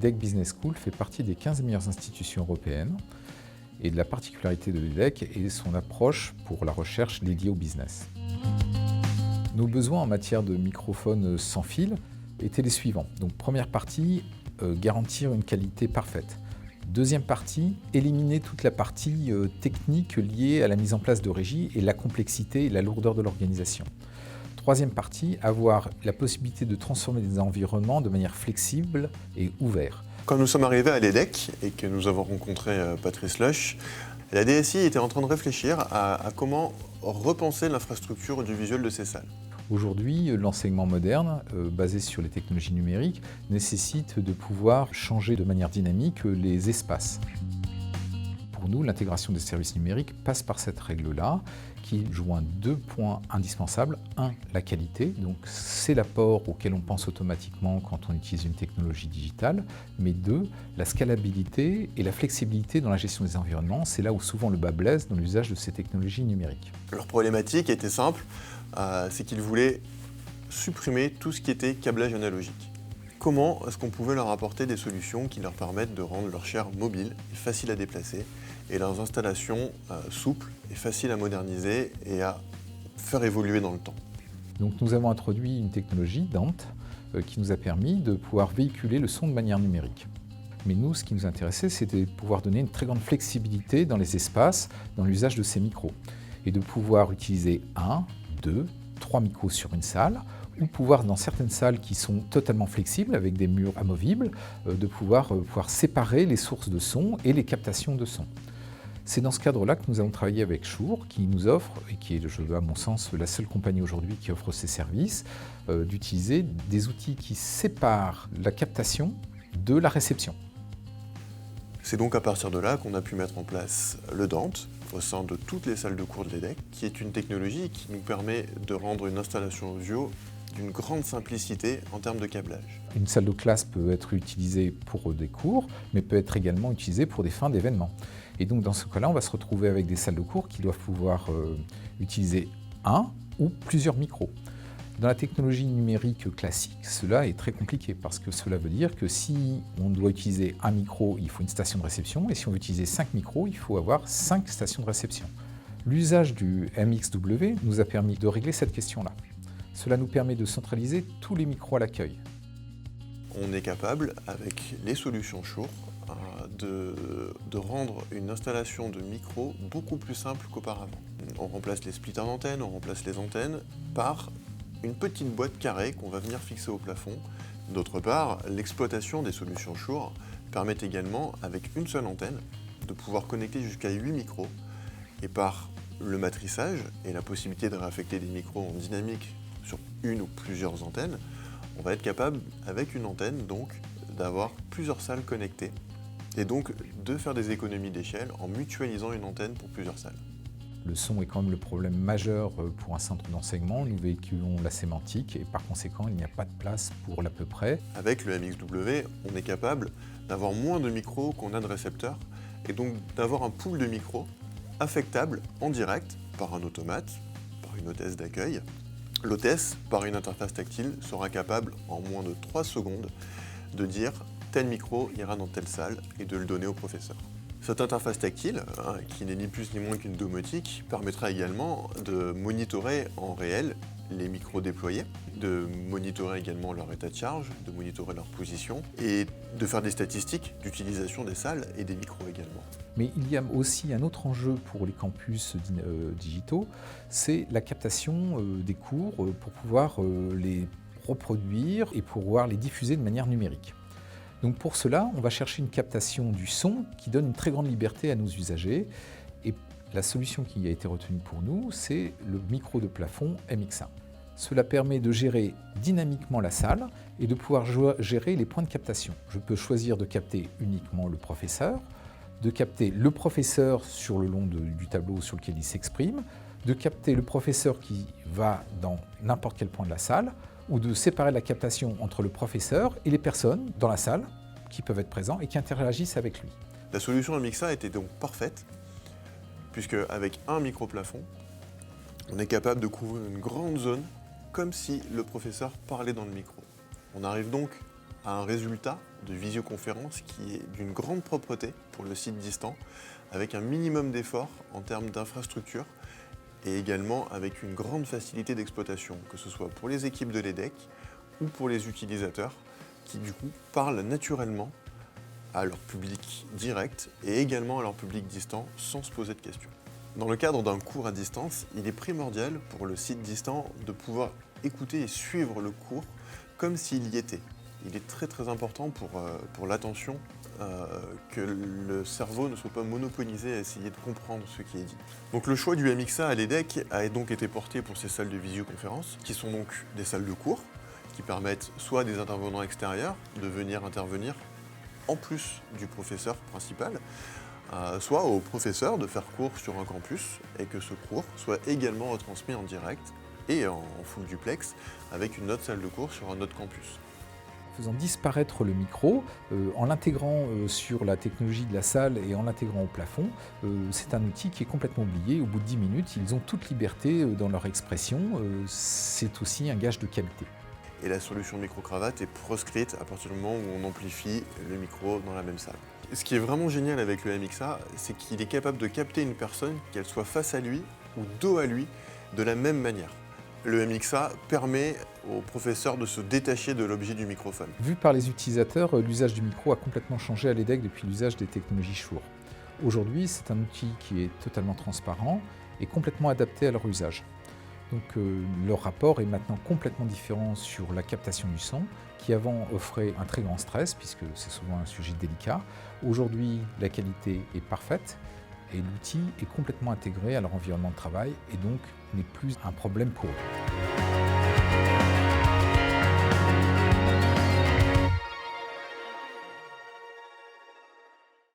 l'EDEC Business School fait partie des 15 meilleures institutions européennes. Et la particularité de l'EDEC est son approche pour la recherche dédiée au business. Nos besoins en matière de microphones sans fil étaient les suivants. Donc, première partie, garantir une qualité parfaite. Deuxième partie, éliminer toute la partie technique liée à la mise en place de régie et la complexité et la lourdeur de l'organisation. Troisième partie, avoir la possibilité de transformer des environnements de manière flexible et ouverte. Quand nous sommes arrivés à l'EDEC et que nous avons rencontré Patrice Loesch, la DSI était en train de réfléchir à comment repenser l'infrastructure audiovisuelle de ces salles. Aujourd'hui, l'enseignement moderne, basé sur les technologies numériques, nécessite de pouvoir changer de manière dynamique les espaces. Pour nous, l'intégration des services numériques passe par cette règle-là, qui joint deux points indispensables. Un, la qualité, donc c'est l'apport auquel on pense automatiquement quand on utilise une technologie digitale, mais deux, la scalabilité et la flexibilité dans la gestion des environnements. C'est là où souvent le bât blesse dans l'usage de ces technologies numériques. Leur problématique était simple, c'est qu'ils voulaient supprimer tout ce qui était câblage analogique. Comment est-ce qu'on pouvait leur apporter des solutions qui leur permettent de rendre leur chair mobile et facile à déplacer et leurs installations souples et faciles à moderniser et à faire évoluer dans le temps. Donc nous avons introduit une technologie, Dante, qui nous a permis de pouvoir véhiculer le son de manière numérique. Mais nous, ce qui nous intéressait, c'était de pouvoir donner une très grande flexibilité dans les espaces, dans l'usage de ces micros, et de pouvoir utiliser 1, 2, 3 micros sur une salle, ou pouvoir, dans certaines salles qui sont totalement flexibles, avec des murs amovibles, de pouvoir séparer les sources de son et les captations de son. C'est dans ce cadre-là que nous avons travaillé avec Shure, qui nous offre, et qui est, à mon sens, la seule compagnie aujourd'hui qui offre ces services, d'utiliser des outils qui séparent la captation de la réception. C'est donc à partir de là qu'on a pu mettre en place le Dante au sein de toutes les salles de cours de l'EDEC, qui est une technologie qui nous permet de rendre une installation audio d'une grande simplicité en termes de câblage. Une salle de classe peut être utilisée pour des cours, mais peut être également utilisée pour des fins d'événements. Et donc dans ce cas-là, on va se retrouver avec des salles de cours qui doivent pouvoir utiliser un ou plusieurs micros. Dans la technologie numérique classique, cela est très compliqué parce que cela veut dire que si on doit utiliser un micro, il faut une station de réception, et si on veut utiliser 5 micros, il faut avoir 5 stations de réception. L'usage du MXW nous a permis de régler cette question-là. Cela nous permet de centraliser tous les micros à l'accueil. On est capable, avec les solutions Shure, de rendre une installation de micro beaucoup plus simple qu'auparavant. On remplace les splitters d'antennes, on remplace les antennes par une petite boîte carrée qu'on va venir fixer au plafond. D'autre part, l'exploitation des solutions Shure permet également, avec une seule antenne, de pouvoir connecter jusqu'à 8 micros. Et par le matrissage et la possibilité de réaffecter des micros en dynamique sur une ou plusieurs antennes, on va être capable, avec une antenne, donc, d'avoir plusieurs salles connectées et donc de faire des économies d'échelle en mutualisant une antenne pour plusieurs salles. Le son est quand même le problème majeur pour un centre d'enseignement. Nous véhiculons la sémantique et par conséquent, il n'y a pas de place pour l'à peu près. Avec le MXW, on est capable d'avoir moins de micros qu'on a de récepteurs et donc d'avoir un pool de micros affectable en direct par un automate, par une hôtesse d'accueil. L'hôtesse, par une interface tactile, sera capable en moins de 3 secondes de dire tel micro ira dans telle salle et de le donner au professeur. Cette interface tactile, qui n'est ni plus ni moins qu'une domotique, permettra également de monitorer en réel les micros déployés, de monitorer également leur état de charge, de monitorer leur position et de faire des statistiques d'utilisation des salles et des micros également. Mais il y a aussi un autre enjeu pour les campus digitaux, c'est la captation des cours pour pouvoir les reproduire et pouvoir les diffuser de manière numérique. Donc pour cela, on va chercher une captation du son qui donne une très grande liberté à nos usagers. Et la solution qui a été retenue pour nous, c'est le micro de plafond MX1. Cela permet de gérer dynamiquement la salle et de pouvoir gérer les points de captation. Je peux choisir de capter uniquement le professeur, de capter le professeur sur le long du tableau sur lequel il s'exprime, de capter le professeur qui va dans n'importe quel point de la salle, ou de séparer la captation entre le professeur et les personnes dans la salle qui peuvent être présents et qui interagissent avec lui. La solution MXA était donc parfaite, puisque avec un micro-plafond, on est capable de couvrir une grande zone comme si le professeur parlait dans le micro. On arrive donc à un résultat de visioconférence qui est d'une grande propreté pour le site distant, avec un minimum d'effort en termes d'infrastructure et également avec une grande facilité d'exploitation, que ce soit pour les équipes de l'EDEC ou pour les utilisateurs qui du coup parlent naturellement à leur public direct et également à leur public distant sans se poser de questions. Dans le cadre d'un cours à distance, il est primordial pour le site distant de pouvoir écouter et suivre le cours comme s'il y était. Il est très très important pour l'attention que le cerveau ne soit pas monopolisé à essayer de comprendre ce qui est dit. Donc le choix du MXA à l'EDEC a donc été porté pour ces salles de visioconférence, qui sont donc des salles de cours, qui permettent soit à des intervenants extérieurs de venir intervenir en plus du professeur principal, soit au professeur de faire cours sur un campus et que ce cours soit également retransmis en direct et en full duplex avec une autre salle de cours sur un autre campus. Faisant disparaître le micro, en l'intégrant sur la technologie de la salle et en l'intégrant au plafond, c'est un outil qui est complètement oublié. Au bout de 10 minutes, ils ont toute liberté dans leur expression. C'est aussi un gage de qualité. Et la solution micro-cravate est proscrite à partir du moment où on amplifie le micro dans la même salle. Ce qui est vraiment génial avec le MXA, c'est qu'il est capable de capter une personne, qu'elle soit face à lui ou dos à lui, de la même manière. Le MXA permet au professeur de se détacher de l'objet du microphone. Vu par les utilisateurs, l'usage du micro a complètement changé à l'EDEC depuis l'usage des technologies Shure. Aujourd'hui, c'est un outil qui est totalement transparent et complètement adapté à leur usage. Donc leur rapport est maintenant complètement différent sur la captation du son, qui avant offrait un très grand stress, puisque c'est souvent un sujet délicat. Aujourd'hui, la qualité est parfaite et l'outil est complètement intégré à leur environnement de travail et donc n'est plus un problème pour eux.